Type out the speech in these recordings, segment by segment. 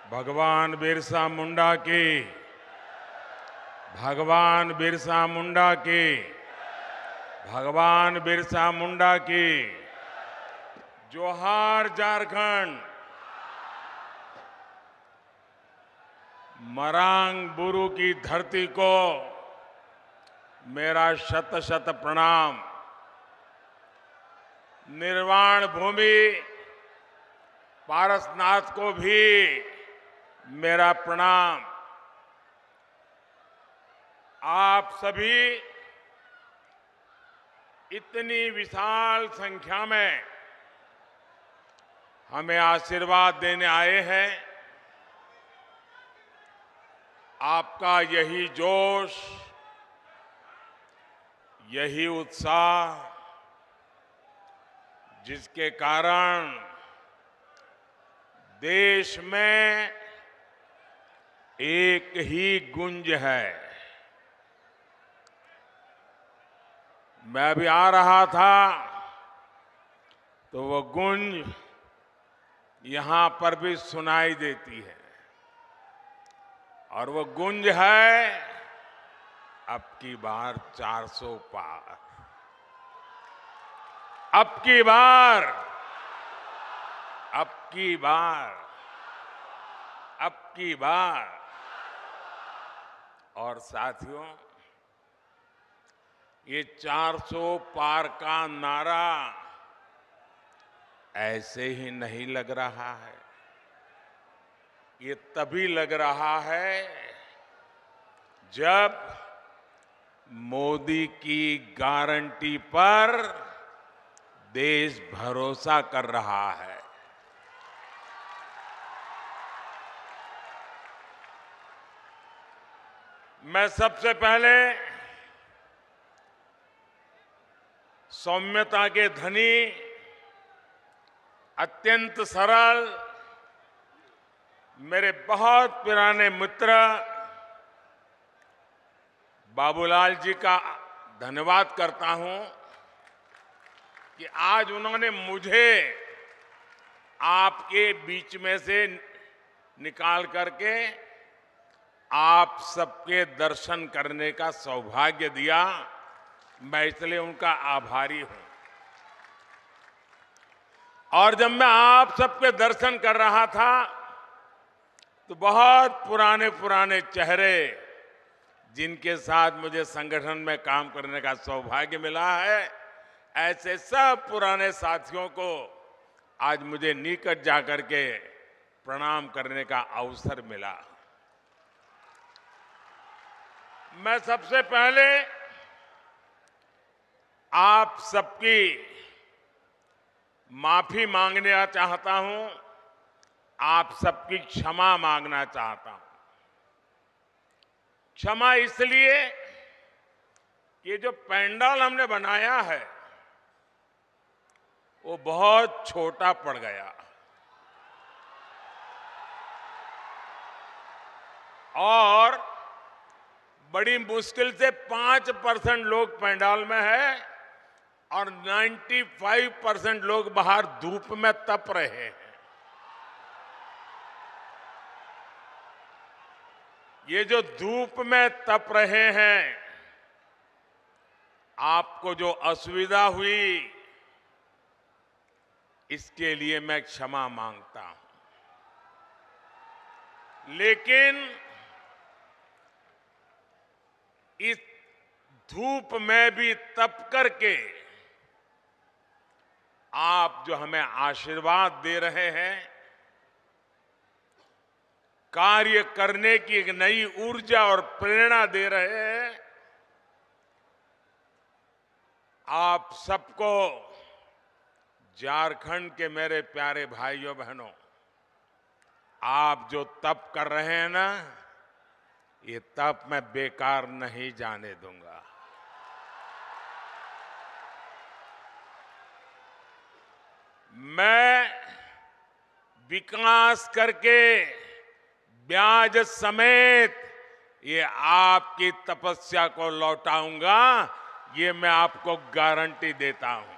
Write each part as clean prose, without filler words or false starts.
भगवान बिरसा मुंडा की, भगवान बिरसा मुंडा की, भगवान बिरसा मुंडा की। जोहार झारखंड। मरांग बुरु की धरती को मेरा शत शत प्रणाम। निर्वाण भूमि पारसनाथ को भी मेरा प्रणाम। आप सभी इतनी विशाल संख्या में हमें आशीर्वाद देने आए हैं। आपका यही जोश, यही उत्साह, जिसके कारण देश में एक ही गूंज है। मैं अभी आ रहा था तो वो गूंज यहां पर भी सुनाई देती है, और वो गूंज है अब की बार 400 पार। अब की बार, अब की बार, अब की बार। और साथियों, ये 400 पार का नारा ऐसे ही नहीं लग रहा है। ये तभी लग रहा है जब मोदी की गारंटी पर देश भरोसा कर रहा है। मैं सबसे पहले सौम्यता के धनी, अत्यंत सरल, मेरे बहुत पुराने मित्र बाबूलाल जी का धन्यवाद करता हूं कि आज उन्होंने मुझे आपके बीच में से निकाल करके आप सबके दर्शन करने का सौभाग्य दिया। मैं इसलिए उनका आभारी हूं। और जब मैं आप सबके दर्शन कर रहा था तो बहुत पुराने पुराने चेहरे, जिनके साथ मुझे संगठन में काम करने का सौभाग्य मिला है, ऐसे सब पुराने साथियों को आज मुझे निकट जाकर के प्रणाम करने का अवसर मिला। मैं सबसे पहले आप सबकी माफी मांगना चाहता हूं, आप सबकी क्षमा मांगना चाहता हूं। क्षमा इसलिए कि जो पंडाल हमने बनाया है वो बहुत छोटा पड़ गया, और बड़ी मुश्किल से 5% लोग पंडाल में है और 95% लोग बाहर धूप में तप रहे हैं। ये जो धूप में तप रहे हैं, आपको जो असुविधा हुई, इसके लिए मैं क्षमा मांगता हूं। लेकिन इस धूप में भी तप करके आप जो हमें आशीर्वाद दे रहे हैं, कार्य करने की एक नई ऊर्जा और प्रेरणा दे रहे हैं, आप सबको, झारखंड के मेरे प्यारे भाइयों बहनों, आप जो तप कर रहे हैं ना, ये तप मैं बेकार नहीं जाने दूंगा। मैं विकास करके ब्याज समेत ये आपकी तपस्या को लौटाऊंगा, ये मैं आपको गारंटी देता हूं।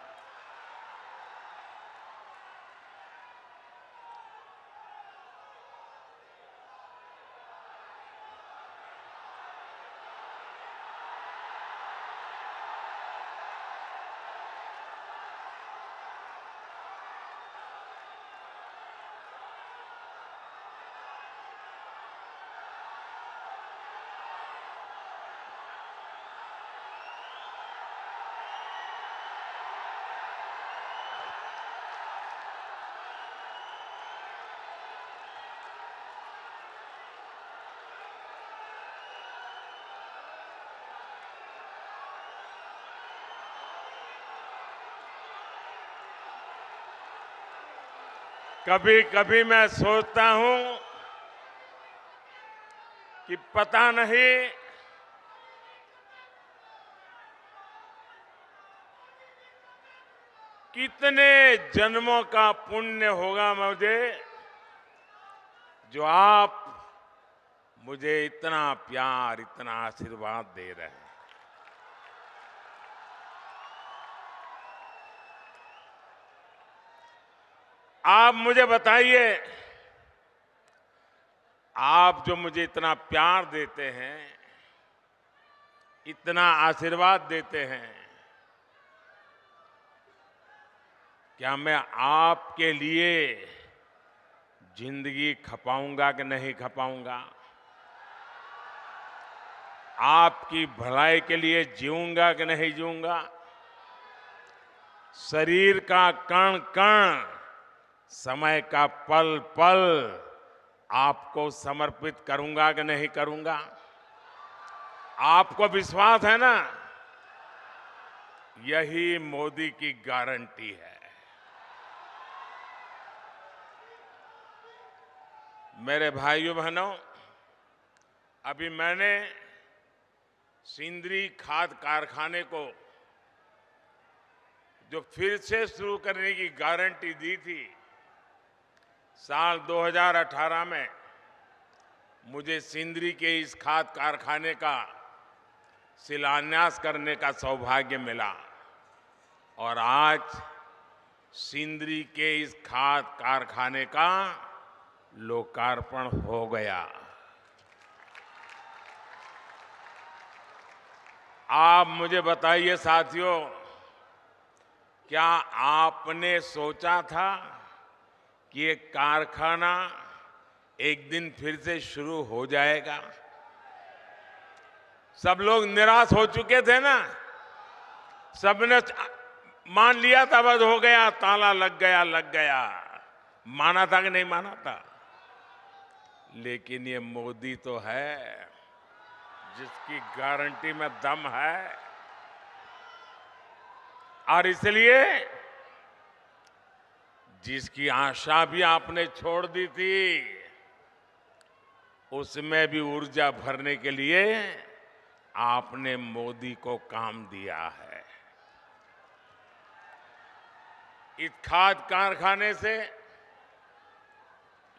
कभी कभी मैं सोचता हूं कि पता नहीं कितने जन्मों का पुण्य होगा मुझे, जो आप मुझे इतना प्यार, इतना आशीर्वाद दे रहे हैं। आप मुझे बताइए, आप जो मुझे इतना प्यार देते हैं, इतना आशीर्वाद देते हैं, क्या मैं आपके लिए जिंदगी खपाऊंगा कि नहीं खपाऊंगा? आपकी भलाई के लिए जीऊंगा कि नहीं जीऊंगा? शरीर का कण कण, समय का पल पल आपको समर्पित करूंगा कि नहीं करूंगा? आपको विश्वास है ना? यही मोदी की गारंटी है। मेरे भाइयों बहनों, अभी मैंने सिंदरी खाद कारखाने को जो फिर से शुरू करने की गारंटी दी थी, साल 2018 में मुझे सिंदरी के इस खाद कारखाने का शिलान्यास करने का सौभाग्य मिला और आज सिंदरी के इस खाद कारखाने का लोकार्पण हो गया। आप मुझे बताइए साथियों, क्या आपने सोचा था कि ये कारखाना एक दिन फिर से शुरू हो जाएगा? सब लोग निराश हो चुके थे ना, सबने मान लिया था बस हो गया, ताला लग गया। माना था कि नहीं माना था? लेकिन ये मोदी तो है जिसकी गारंटी में दम है, और इसलिए जिसकी आशा भी आपने छोड़ दी थी, उसमें भी ऊर्जा भरने के लिए आपने मोदी को काम दिया है। इस खाद कारखाने से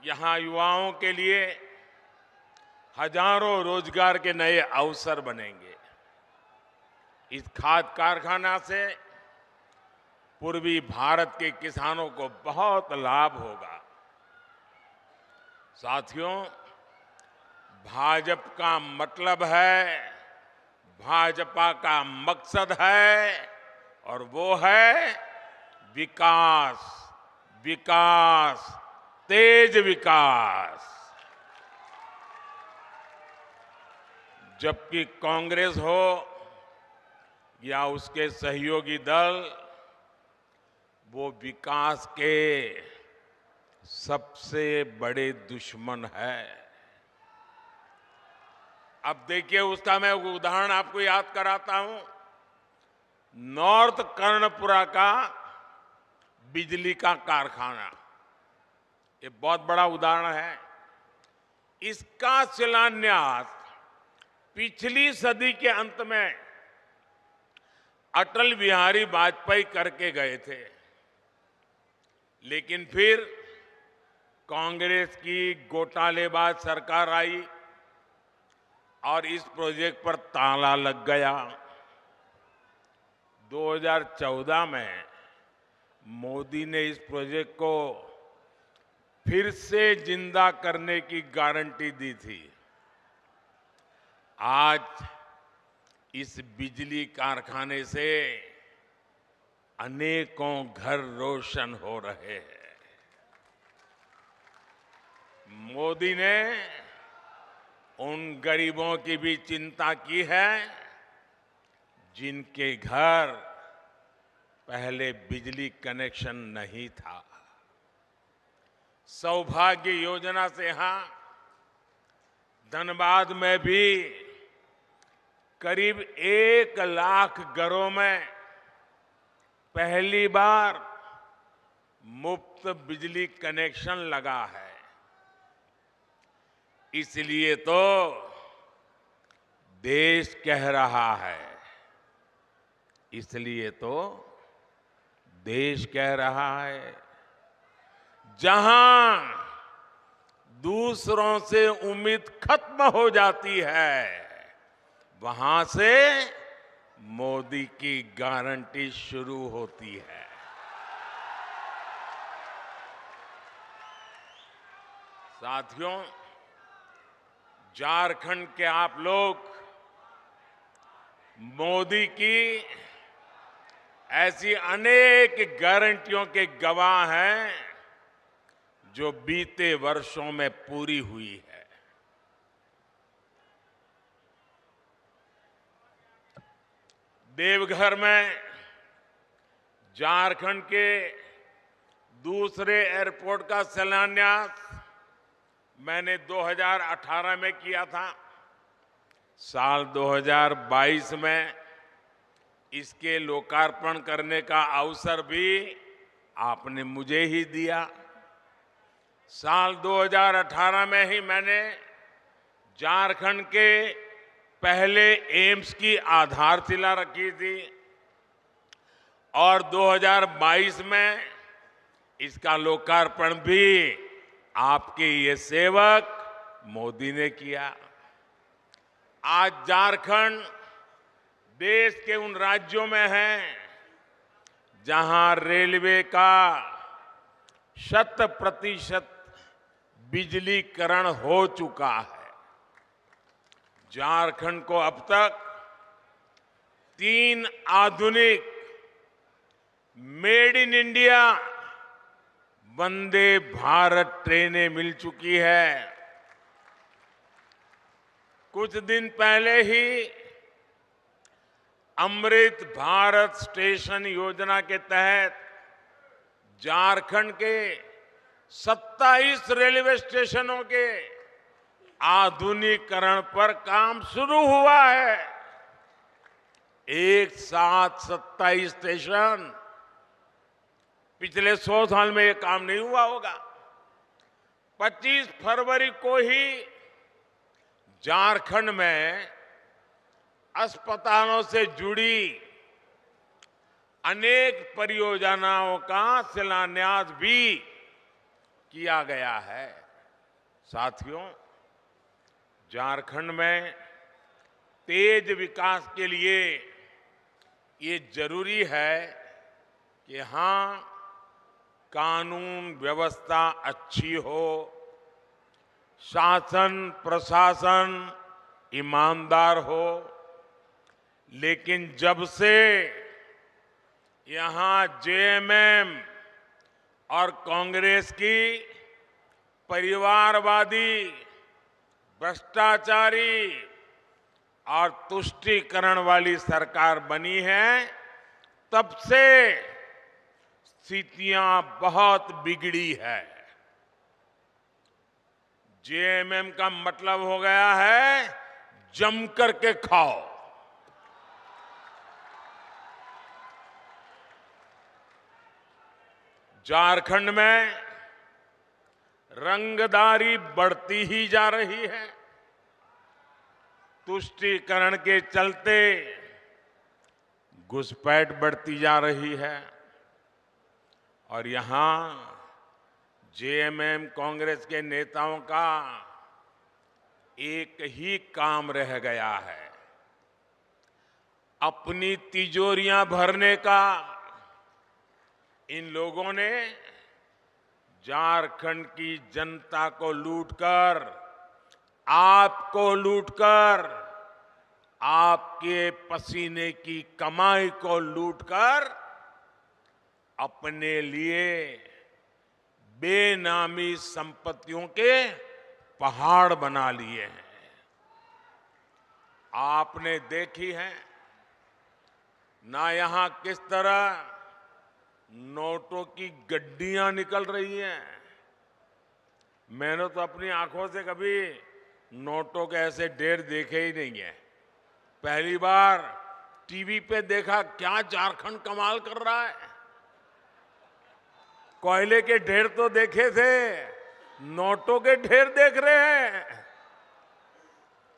यहां युवाओं के लिए हजारों रोजगार के नए अवसर बनेंगे। इस खाद कारखाना से पूर्वी भारत के किसानों को बहुत लाभ होगा। साथियों, भाजपा का मतलब है, भाजपा का मकसद है, और वो है विकास, विकास, तेज विकास। जबकि कांग्रेस हो या उसके सहयोगी दल, वो विकास के सबसे बड़े दुश्मन है। अब देखिए, उसका मैं उदाहरण आपको याद कराता हूं। नॉर्थ कर्णपुरा का बिजली का कारखाना, ये बहुत बड़ा उदाहरण है। इसका शिलान्यास पिछली सदी के अंत में अटल बिहारी वाजपेयी करके गए थे, लेकिन फिर कांग्रेस की घोटालेबाज सरकार आई और इस प्रोजेक्ट पर ताला लग गया। 2014 में मोदी ने इस प्रोजेक्ट को फिर से जिंदा करने की गारंटी दी थी। आज इस बिजली कारखाने से अनेकों घर रोशन हो रहे हैं। मोदी ने उन गरीबों की भी चिंता की है जिनके घर पहले बिजली कनेक्शन नहीं था। सौभाग्य योजना से यहां धनबाद में भी करीब 1 लाख घरों में पहली बार मुफ्त बिजली कनेक्शन लगा है। इसलिए तो देश कह रहा है, इसलिए तो देश कह रहा है, जहां दूसरों से उम्मीद खत्म हो जाती है, वहां से मोदी की गारंटी शुरू होती है। साथियों, झारखंड के आप लोग मोदी की ऐसी अनेक गारंटियों के गवाह हैं जो बीते वर्षों में पूरी हुई है। देवघर में झारखंड के दूसरे एयरपोर्ट का शिलान्यास मैंने 2018 में किया था। साल 2022 में इसके लोकार्पण करने का अवसर भी आपने मुझे ही दिया। साल 2018 में ही मैंने झारखंड के पहले एम्स की आधारशिला रखी थी और 2022 में इसका लोकार्पण भी आपके ये सेवक मोदी ने किया। आज झारखंड देश के उन राज्यों में है जहां रेलवे का 100% बिजलीकरण हो चुका है। झारखंड को अब तक 3 आधुनिक made in India Vande Bharat ट्रेनें मिल चुकी है। कुछ दिन पहले ही अमृत भारत स्टेशन योजना के तहत झारखंड के 27 रेलवे स्टेशनों के आधुनिकीकरण पर काम शुरू हुआ है। एक साथ 27 स्टेशन, पिछले 100 साल में ये काम नहीं हुआ होगा। 25 फरवरी को ही झारखंड में अस्पतालों से जुड़ी अनेक परियोजनाओं का शिलान्यास भी किया गया है। साथियों, झारखंड में तेज विकास के लिए ये जरूरी है कि यहां कानून व्यवस्था अच्छी हो, शासन प्रशासन ईमानदार हो। लेकिन जब से यहां जेएमएम और कांग्रेस की परिवारवादी, भ्रष्टाचारी और तुष्टीकरण वाली सरकार बनी है, तब से स्थितियां बहुत बिगड़ी है। जेएमएम का मतलब हो गया है जम करके खाओ। झारखंड में रंगदारी बढ़ती ही जा रही है। तुष्टीकरण के चलते घुसपैठ बढ़ती जा रही है और यहां जेएमएम कांग्रेस के नेताओं का एक ही काम रह गया है, अपनी तिजोरियां भरने का। इन लोगों ने झारखंड की जनता को लूटकर, आपको लूटकर, आपके पसीने की कमाई को लूटकर अपने लिए बेनामी संपत्तियों के पहाड़ बना लिए हैं। आपने देखी है ना यहां किस तरह नोटों की गड्डियां निकल रही हैं। मैंने तो अपनी आंखों से कभी नोटों के ऐसे ढेर देखे ही नहीं है। पहली बार टीवी पे देखा। क्या झारखंड कमाल कर रहा है। कोयले के ढेर तो देखे थे, नोटों के ढेर देख रहे हैं।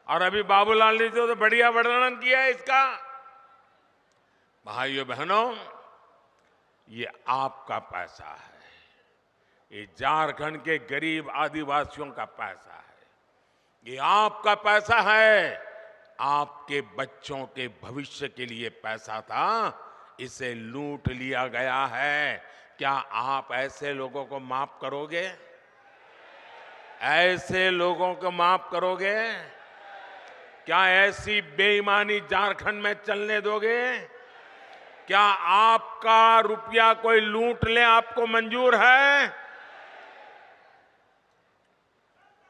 और अभी बाबूलाल ने तो बढ़िया वर्णन किया है इसका। भाइयों बहनों, ये आपका पैसा है, ये झारखंड के गरीब आदिवासियों का पैसा है, ये आपका पैसा है। आपके बच्चों के भविष्य के लिए पैसा था, इसे लूट लिया गया है। क्या आप ऐसे लोगों को माफ करोगे? ऐसे लोगों को माफ करोगे? क्या ऐसी बेईमानी झारखंड में चलने दोगे? क्या आपका रुपया कोई लूट ले आपको मंजूर है?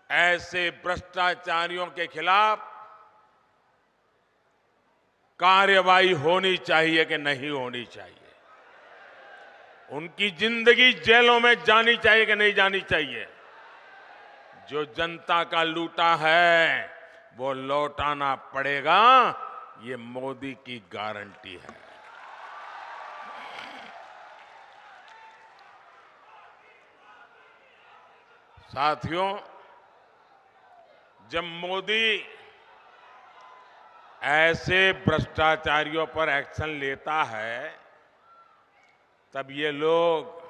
ऐसे भ्रष्टाचारियों के खिलाफ कार्रवाई होनी चाहिए कि नहीं होनी चाहिए? उनकी जिंदगी जेलों में जानी चाहिए कि नहीं जानी चाहिए? जो जनता का लूटा है वो लौटाना पड़ेगा, ये मोदी की गारंटी है। साथियों, जब मोदी ऐसे भ्रष्टाचारियों पर एक्शन लेता है, तब ये लोग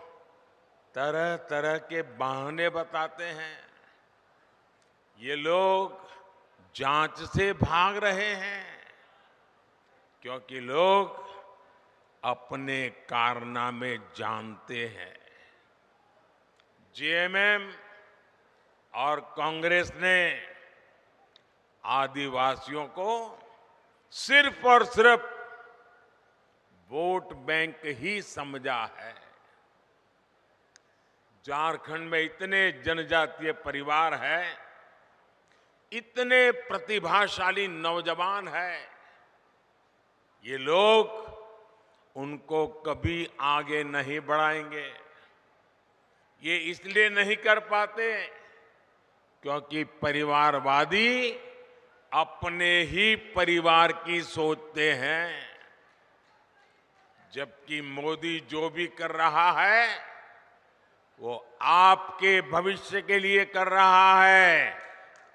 तरह तरह के बहाने बताते हैं। ये लोग जांच से भाग रहे हैं, क्योंकि लोग अपने कारनामे जानते हैं। जेएमएम और कांग्रेस ने आदिवासियों को सिर्फ और सिर्फ वोट बैंक ही समझा है। झारखंड में इतने जनजातीय परिवार हैं, इतने प्रतिभाशाली नौजवान हैं, ये लोग उनको कभी आगे नहीं बढ़ाएंगे। ये इसलिए नहीं कर पाते क्योंकि परिवारवादी अपने ही परिवार की सोचते हैं, जबकि मोदी जो भी कर रहा है वो आपके भविष्य के लिए कर रहा है,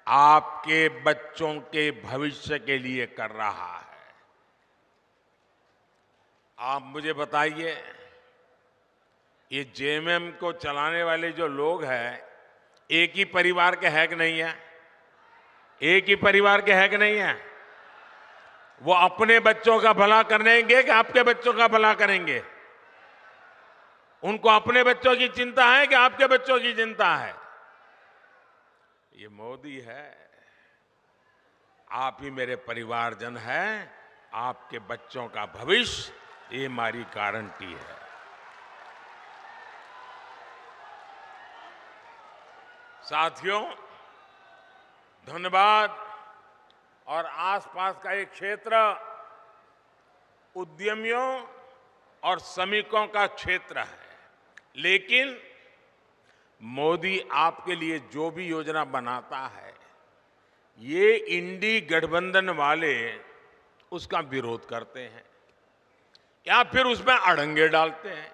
आपके बच्चों के भविष्य के लिए कर रहा है। आप मुझे बताइए, ये जेएमएम को चलाने वाले जो लोग हैं, एक ही परिवार के है कि नहीं है? एक ही परिवार के है कि नहीं है? वो अपने बच्चों का भला करेंगे कि आपके बच्चों का भला करेंगे? उनको अपने बच्चों की चिंता है कि आपके बच्चों की चिंता है? ये मोदी है। आप ही मेरे परिवारजन हैं, आपके बच्चों का भविष्य ये हमारी गारंटी है। साथियों, धनबाद और आसपास का एक क्षेत्र उद्यमियों और श्रमिकों का क्षेत्र है, लेकिन मोदी आपके लिए जो भी योजना बनाता है, ये इंडी गठबंधन वाले उसका विरोध करते हैं या फिर उसमें अड़ंगे डालते हैं।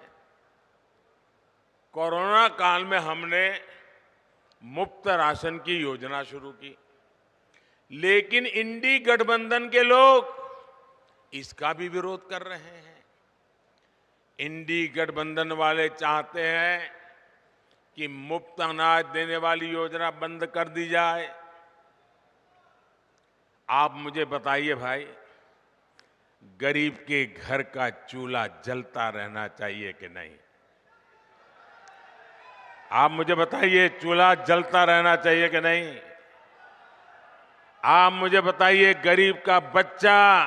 कोरोना काल में हमने मुफ्त राशन की योजना शुरू की, लेकिन इंडी गठबंधन के लोग इसका भी विरोध कर रहे हैं। इंडी गठबंधन वाले चाहते हैं कि मुफ्त अनाज देने वाली योजना बंद कर दी जाए। आप मुझे बताइए भाई, गरीब के घर का चूल्हा जलता रहना चाहिए कि नहीं? आप मुझे बताइए, चूल्हा जलता रहना चाहिए कि नहीं? आप मुझे बताइए, गरीब का बच्चा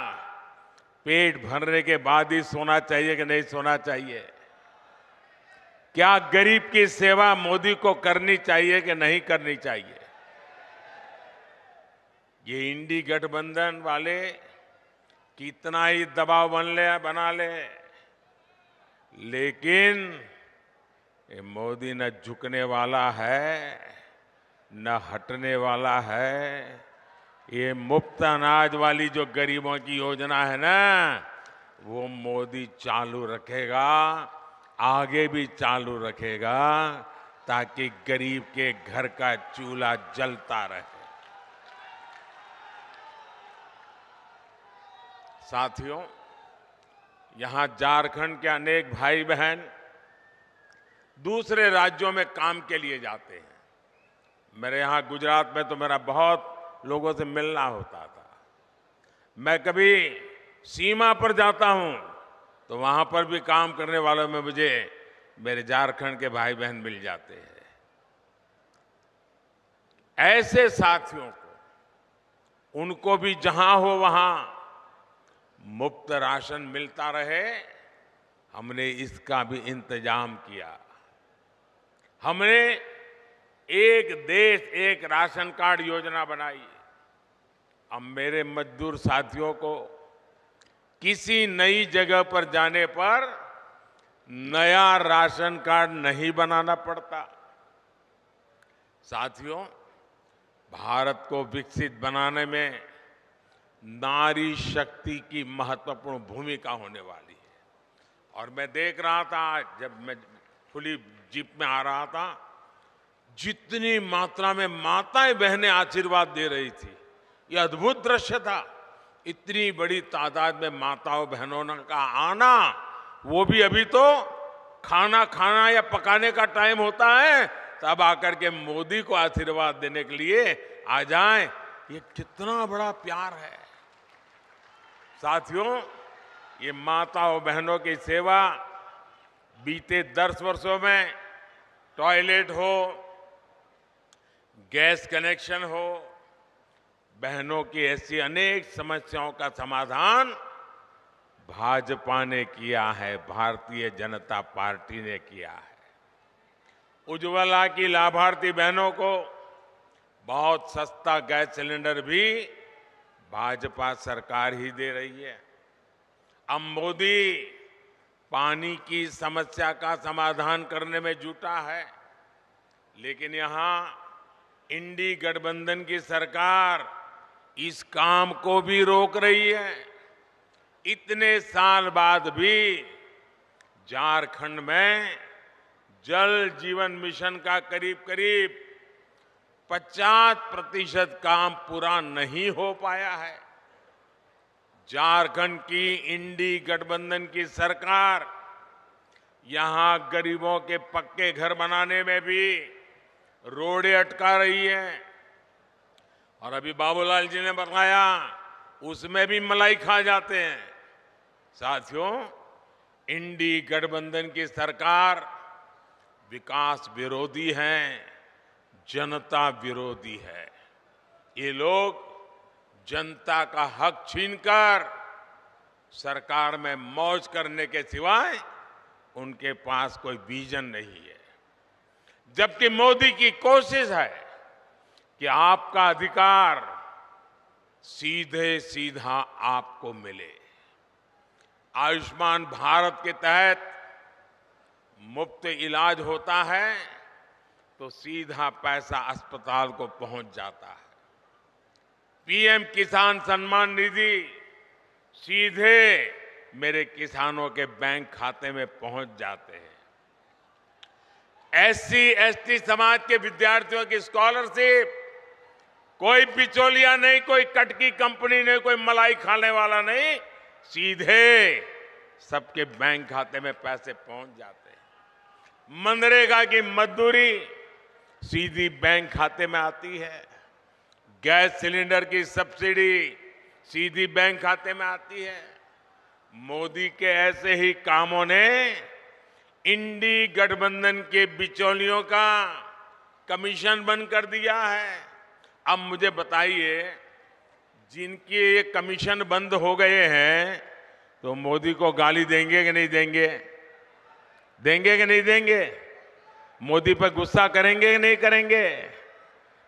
पेट भरने के बाद ही सोना चाहिए कि नहीं सोना चाहिए? क्या गरीब की सेवा मोदी को करनी चाहिए कि नहीं करनी चाहिए? ये इंडी गठबंधन वाले कितना ही दबाव बना ले, लेकिन ये मोदी न झुकने वाला है न हटने वाला है। ये मुफ्त अनाज वाली जो गरीबों की योजना है ना, वो मोदी चालू रखेगा। आगे भी चालू रखेगा ताकि गरीब के घर का चूल्हा जलता रहे। साथियों, यहां झारखंड के अनेक भाई बहन दूसरे राज्यों में काम के लिए जाते हैं। मेरे यहां गुजरात में तो मेरा बहुत लोगों से मिलना होता था। मैं कभी सीमा पर जाता हूं तो वहां पर भी काम करने वालों में मुझे मेरे झारखंड के भाई बहन मिल जाते हैं। ऐसे साथियों को, उनको भी जहां हो वहां मुफ्त राशन मिलता रहे, हमने इसका भी इंतजाम किया। हमने एक देश एक राशन कार्ड योजना बनाई। अब मेरे मजदूर साथियों को किसी नई जगह पर जाने पर नया राशन कार्ड नहीं बनाना पड़ता। साथियों, भारत को विकसित बनाने में नारी शक्ति की महत्वपूर्ण भूमिका होने वाली है। और मैं देख रहा था, जब मैं खुली जीप में आ रहा था, जितनी मात्रा में माताएं बहनें आशीर्वाद दे रही थी, यह अद्भुत दृश्य था। इतनी बड़ी तादाद में माताओं बहनों का आना, वो भी अभी तो खाना खाना या पकाने का टाइम होता है, तब आकर के मोदी को आशीर्वाद देने के लिए आ जाएं, ये कितना बड़ा प्यार है। साथियों, ये माताओं बहनों की सेवा बीते 10 वर्षों में टॉयलेट हो, गैस कनेक्शन हो, बहनों की ऐसी अनेक समस्याओं का समाधान भाजपा ने किया है, भारतीय जनता पार्टी ने किया है। उज्ज्वला की लाभार्थी बहनों को बहुत सस्ता गैस सिलेंडर भी भाजपा सरकार ही दे रही है। अब मोदी पानी की समस्या का समाधान करने में जुटा है, लेकिन यहां इंडी गठबंधन की सरकार इस काम को भी रोक रही है। इतने साल बाद भी झारखंड में जल जीवन मिशन का करीब करीब 50% काम पूरा नहीं हो पाया है। झारखंड की इंडी गठबंधन की सरकार यहां गरीबों के पक्के घर बनाने में भी रोड़े अटका रही है। और अभी बाबूलाल जी ने बताया, उसमें भी मलाई खा जाते हैं। साथियों, इंडी गठबंधन की सरकार विकास विरोधी है, जनता विरोधी है। ये लोग जनता का हक छीनकर सरकार में मौज करने के सिवाय उनके पास कोई विजन नहीं है। जबकि मोदी की कोशिश है कि आपका अधिकार सीधे सीधा आपको मिले। आयुष्मान भारत के तहत मुफ्त इलाज होता है तो सीधा पैसा अस्पताल को पहुंच जाता है। पीएम किसान सम्मान निधि सीधे मेरे किसानों के बैंक खाते में पहुंच जाते हैं। एससी एसटी समाज के विद्यार्थियों की स्कॉलरशिप, कोई बिचौलिया नहीं, कोई कटकी कंपनी नहीं, कोई मलाई खाने वाला नहीं, सीधे सबके बैंक खाते में पैसे पहुंच जाते हैं। मनरेगा की मजदूरी सीधी बैंक खाते में आती है। गैस सिलेंडर की सब्सिडी सीधी बैंक खाते में आती है। मोदी के ऐसे ही कामों ने इंडी गठबंधन के बिचौलियों का कमीशन बंद कर दिया है। अब मुझे बताइए, जिनके ये कमीशन बंद हो गए हैं तो मोदी को गाली देंगे कि नहीं देंगे? देंगे कि नहीं देंगे? मोदी पर गुस्सा करेंगे कि नहीं करेंगे?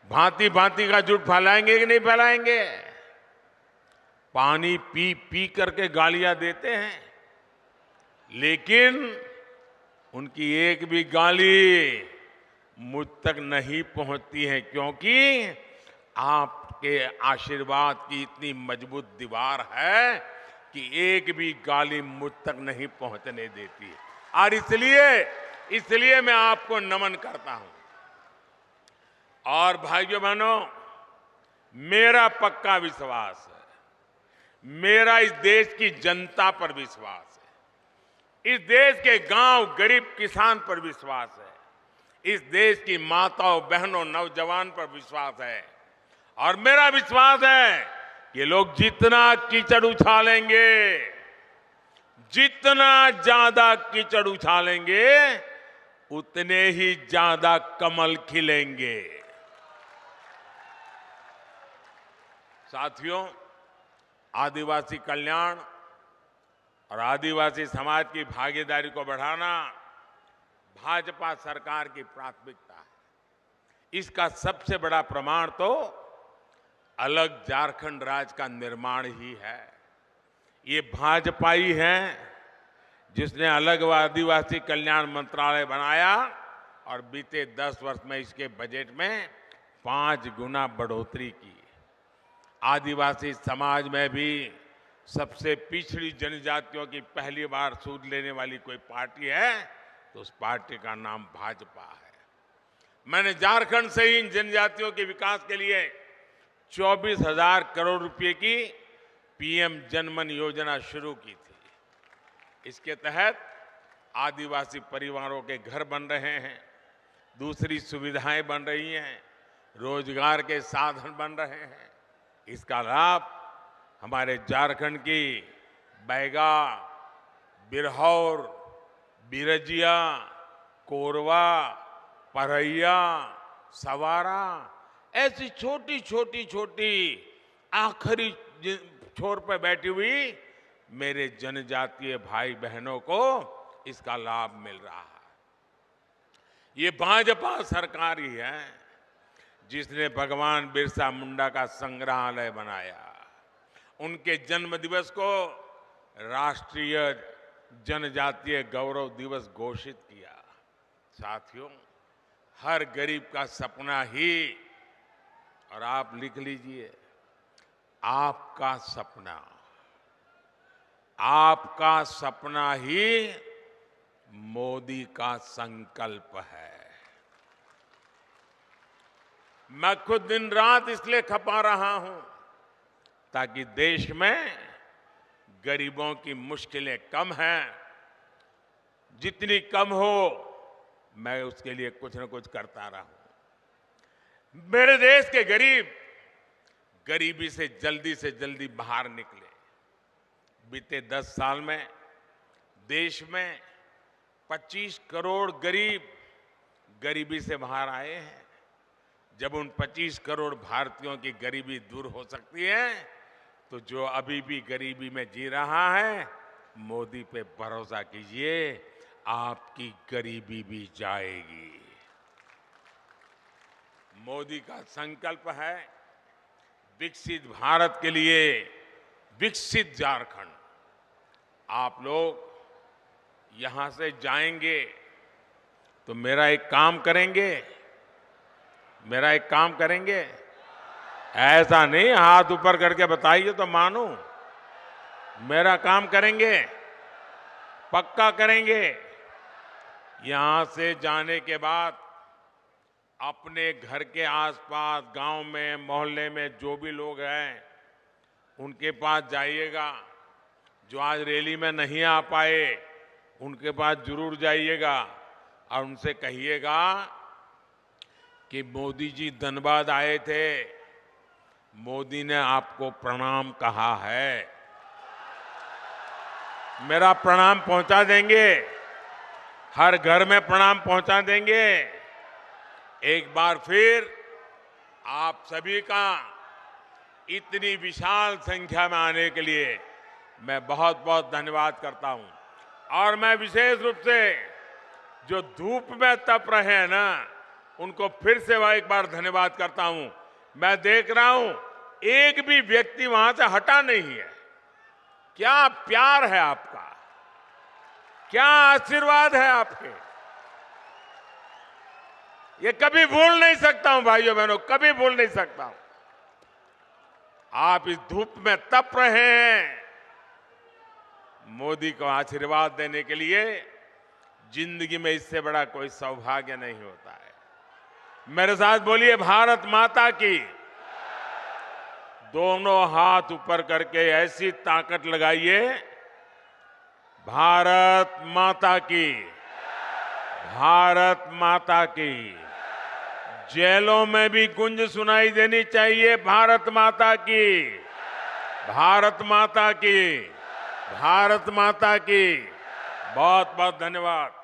भांति भांति का झूठ फैलाएंगे कि नहीं फैलाएंगे? पानी पी पी करके गालियां देते हैं, लेकिन उनकी एक भी गाली मुझ तक नहीं पहुंचती है, क्योंकि आपके आशीर्वाद की इतनी मजबूत दीवार है कि एक भी गाली मुझ तक नहीं पहुंचने देती है। और इसलिए मैं आपको नमन करता हूं। और भाइयों बहनों, मेरा पक्का विश्वास है, मेरा इस देश की जनता पर विश्वास है, इस देश के गांव गरीब किसान पर विश्वास है, इस देश की माताओं बहनों नौजवान पर विश्वास है। और मेरा विश्वास है कि लोग जितना कीचड़ उछालेंगे, जितना ज्यादा कीचड़ उछालेंगे, उतने ही ज्यादा कमल खिलेंगे। साथियों, आदिवासी कल्याण और आदिवासी समाज की भागीदारी को बढ़ाना भाजपा सरकार की प्राथमिकता है। इसका सबसे बड़ा प्रमाण तो अलग झारखंड राज्य का निर्माण ही है। ये भाजपा ही है जिसने अलग आदिवासी कल्याण मंत्रालय बनाया और बीते 10 वर्ष में इसके बजट में 5 गुना बढ़ोतरी की। आदिवासी समाज में भी सबसे पिछड़ी जनजातियों की पहली बार सूद लेने वाली कोई पार्टी है तो उस पार्टी का नाम भाजपा है। मैंने झारखंड से ही इन जनजातियों के विकास के लिए 24,000 करोड़ रुपए की पीएम जनमन योजना शुरू की थी। इसके तहत आदिवासी परिवारों के घर बन रहे हैं, दूसरी सुविधाएं बन रही हैं, रोजगार के साधन बन रहे हैं। इसका लाभ हमारे झारखंड की बैगा, बिरहौर, बिरजिया, कोरवा, परैया, सवारा ऐसी छोटी छोटी आखिरी छोर पर बैठी हुई मेरे जनजातीय भाई बहनों को इसका लाभ मिल रहा है। ये भाजपा सरकार ही है जिसने भगवान बिरसा मुंडा का संग्रहालय बनाया, उनके जन्म दिवस को राष्ट्रीय जनजातीय गौरव दिवस घोषित किया। साथियों, हर गरीब का सपना ही, और आप लिख लीजिए, आपका सपना ही मोदी का संकल्प है। मैं खुद दिन रात इसलिए खपा रहा हूं ताकि देश में गरीबों की मुश्किलें कम हैं, जितनी कम हो मैं उसके लिए कुछ न कुछ करता रहूं। मेरे देश के गरीब गरीबी से जल्दी बाहर निकले। बीते 10 साल में देश में 25 करोड़ गरीब गरीबी से बाहर आए हैं। जब उन 25 करोड़ भारतीयों की गरीबी दूर हो सकती है तो जो अभी भी गरीबी में जी रहा है, मोदी पे भरोसा कीजिए, आपकी गरीबी भी जाएगी। मोदी का संकल्प है विकसित भारत के लिए विकसित झारखंड। आप लोग यहां से जाएंगे तो मेरा एक काम करेंगे, ऐसा नहीं हाथ ऊपर करके बताइए तो मानूं। मेरा काम करेंगे, पक्का करेंगे। यहां से जाने के बाद अपने घर के आसपास, गांव में, मोहल्ले में जो भी लोग हैं उनके पास जाइएगा। जो आज रैली में नहीं आ पाए उनके पास जरूर जाइएगा और उनसे कहिएगा कि मोदी जी धनबाद आए थे, मोदी ने आपको प्रणाम कहा है। मेरा प्रणाम पहुंचा देंगे, हर घर में प्रणाम पहुंचा देंगे। एक बार फिर आप सभी का इतनी विशाल संख्या में आने के लिए मैं बहुत बहुत धन्यवाद करता हूं। और मैं विशेष रूप से जो धूप में तप रहे हैं ना, उनको फिर से एक बार धन्यवाद करता हूं। मैं देख रहा हूं एक भी व्यक्ति वहां से हटा नहीं है। क्या प्यार है आपका, क्या आशीर्वाद है आपके, ये कभी भूल नहीं सकता हूं भाइयों बहनों, कभी भूल नहीं सकता हूं। आप इस धूप में तप रहे हैं, मोदी को आशीर्वाद देने के लिए जिंदगी में इससे बड़ा कोई सौभाग्य नहीं होता है। मेरे साथ बोलिए भारत माता की। दोनों हाथ ऊपर करके ऐसी ताकत लगाइए, भारत माता की, भारत माता की। जेलों में भी गूंज सुनाई देनी चाहिए, भारत माता की, भारत माता की, भारत माता की। बहुत बहुत धन्यवाद।